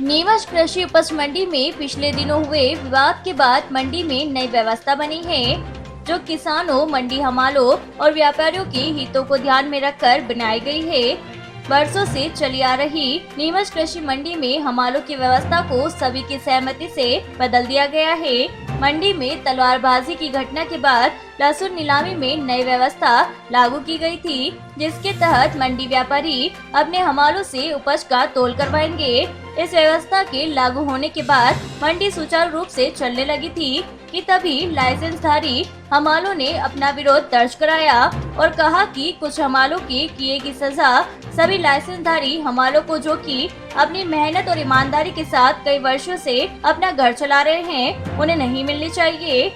नीमच कृषि उपज मंडी में पिछले दिनों हुए विवाद के बाद मंडी में नई व्यवस्था बनी है, जो किसानों, मंडी हमालों और व्यापारियों के हितों को ध्यान में रखकर बनाई गई है। बरसों से चली आ रही नीमच कृषि मंडी में हमालों की व्यवस्था को सभी की सहमति से बदल दिया गया है। मंडी में तलवारबाजी की घटना के बाद लहसुन नीलामी में नई व्यवस्था लागू की गई थी, जिसके तहत मंडी व्यापारी अपने हमालों से उपज का तोल करवाएंगे। इस व्यवस्था के लागू होने के बाद मंडी सुचारू रूप से चलने लगी थी कि तभी लाइसेंसधारी हमालों ने अपना विरोध दर्ज कराया और कहा कि कुछ हमालों की किए की सजा सभी लाइसेंसधारी हमालों को, जो कि अपनी मेहनत और ईमानदारी के साथ कई वर्षों से अपना घर चला रहे हैं, उन्हें नहीं मिलनी चाहिए।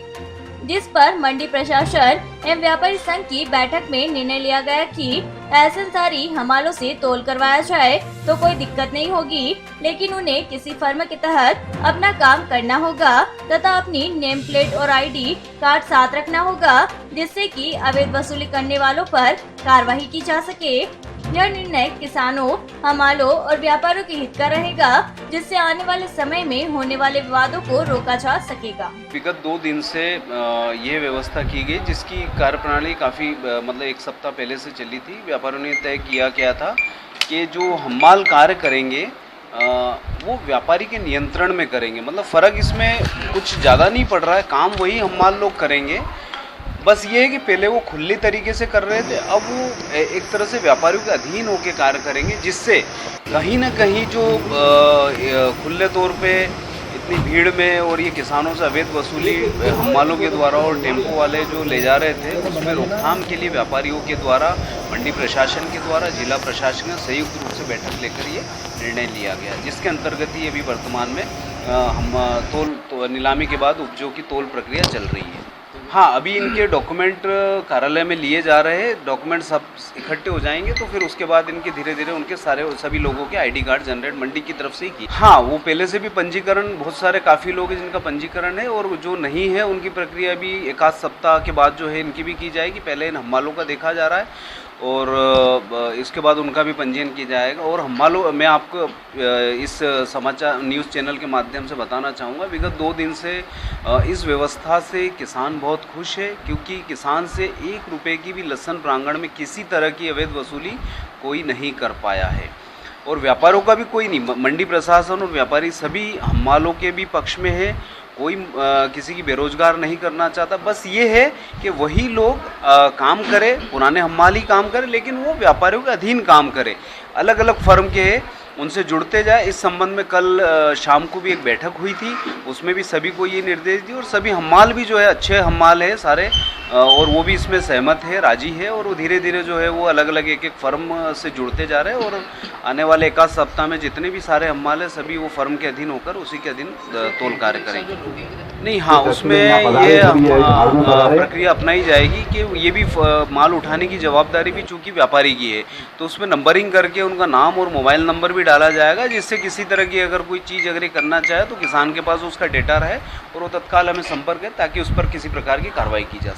जिस पर मंडी प्रशासन एवं व्यापारी संघ की बैठक में निर्णय लिया गया कि लाइसेंसधारी हमालों से तोल करवाया जाए तो कोई दिक्कत नहीं होगी, लेकिन उन्हें किसी फर्म के तहत अपना काम करना होगा तथा अपनी नेम प्लेट और आईडी कार्ड साथ रखना होगा, जिससे कि अवैध वसूली करने वालों पर कार्रवाई की जा सके। यह निर्णय किसानों, हमालों और व्यापारियों के हित का रहेगा, जिससे आने वाले समय में होने वाले विवादों को रोका जा सकेगा। विगत 2 दिन से ये व्यवस्था की गई, जिसकी कार्यप्रणाली काफ़ी मतलब 1 सप्ताह पहले से चली थी। व्यापारियों ने तय किया गया था कि जो हमाल कार्य करेंगे वो व्यापारी के नियंत्रण में करेंगे। मतलब फ़र्क इसमें कुछ ज़्यादा नहीं पड़ रहा है, काम वही हमाल लोग करेंगे। बस ये है कि पहले वो खुले तरीके से कर रहे थे, अब वो एक तरह से व्यापारियों के अधीन होकर कार्य करेंगे, जिससे कहीं ना कहीं जो खुले तौर पे इतनी भीड़ में और ये किसानों से अवैध वसूली हमालों के द्वारा और टेम्पो वाले जो ले जा रहे थे, उसमें रोकथाम के लिए व्यापारियों के द्वारा, मंडी प्रशासन के द्वारा, जिला प्रशासन ने संयुक्त रूप से बैठक लेकर ये निर्णय लिया गया, जिसके अंतर्गत ही अभी वर्तमान में हम नीलामी के बाद उपजों की तोल प्रक्रिया चल रही है। हाँ, अभी इनके डॉक्यूमेंट कार्यालय में लिए जा रहे हैं। डॉक्यूमेंट सब इकट्ठे हो जाएंगे तो फिर उसके बाद इनके धीरे धीरे उनके सभी लोगों के आईडी कार्ड जनरेट मंडी की तरफ से ही की। हाँ, वो पहले से भी पंजीकरण, बहुत सारे काफ़ी लोग हैं जिनका पंजीकरण है, और जो नहीं है उनकी प्रक्रिया भी 1 आध सप्ताह के बाद जो है इनकी भी की जाएगी। पहले इन हमालों का देखा जा रहा है और इसके बाद उनका भी पंजीयन किया जाएगा। और हमालों, मैं आपको इस समाचार न्यूज़ चैनल के माध्यम से बताना चाहूँगा, विगत 2 दिन से इस व्यवस्था से किसान बहुत खुश है, क्योंकि किसान से 1 रुपये की भी लहसुन प्रांगण में किसी तरह की अवैध वसूली कोई नहीं कर पाया है। और व्यापारियों का भी कोई नहीं, मंडी प्रशासन और व्यापारी सभी हमालों के भी पक्ष में है। कोई किसी की बेरोजगार नहीं करना चाहता। बस ये है कि वही लोग काम करें, पुराने हमाल ही काम करें, लेकिन वो व्यापारियों के अधीन काम करें, अलग अलग फर्म के हैं, उनसे जुड़ते जाए। इस संबंध में कल शाम को भी एक बैठक हुई थी, उसमें भी सभी को ये निर्देश दिए, और सभी हमाल भी जो है अच्छे हमाल है सारे, और वो भी इसमें सहमत है, राजी है, और वो धीरे धीरे जो है वो अलग अलग एक फर्म से जुड़ते जा रहे हैं। और आने वाले 1 आध सप्ताह में जितने भी सारे हमाल है सभी वो फर्म के अधीन होकर उसी के अधीन तोल कार्य करेंगे। नहीं, हाँ, उसमें ये प्रक्रिया अपनाई जाएगी कि ये भी माल उठाने की जवाबदारी भी चूँकि व्यापारी की है, तो उसमें नंबरिंग करके उनका नाम और मोबाइल नंबर भी डाला जाएगा, जिससे किसी तरह की अगर कोई चीज़ अगर ये करना चाहे तो किसान के पास उसका डेटा रहे और वो तत्काल हमें संपर्क है, ताकि उस पर किसी प्रकार की कार्रवाई की जा सके।